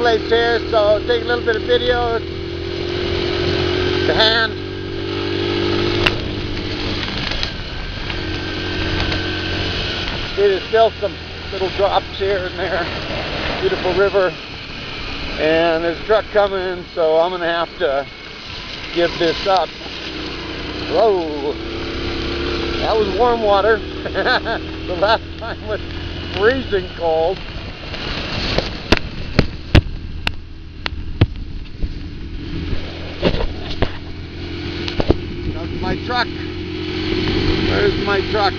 highlights here, so take a little bit of video. The hand. See, there's still some little drops here and there. Beautiful river. And there's a truck coming, so I'm going to have to give this up. Whoa. That was warm water. The last time was freezing cold. That's my truck. Where's my truck?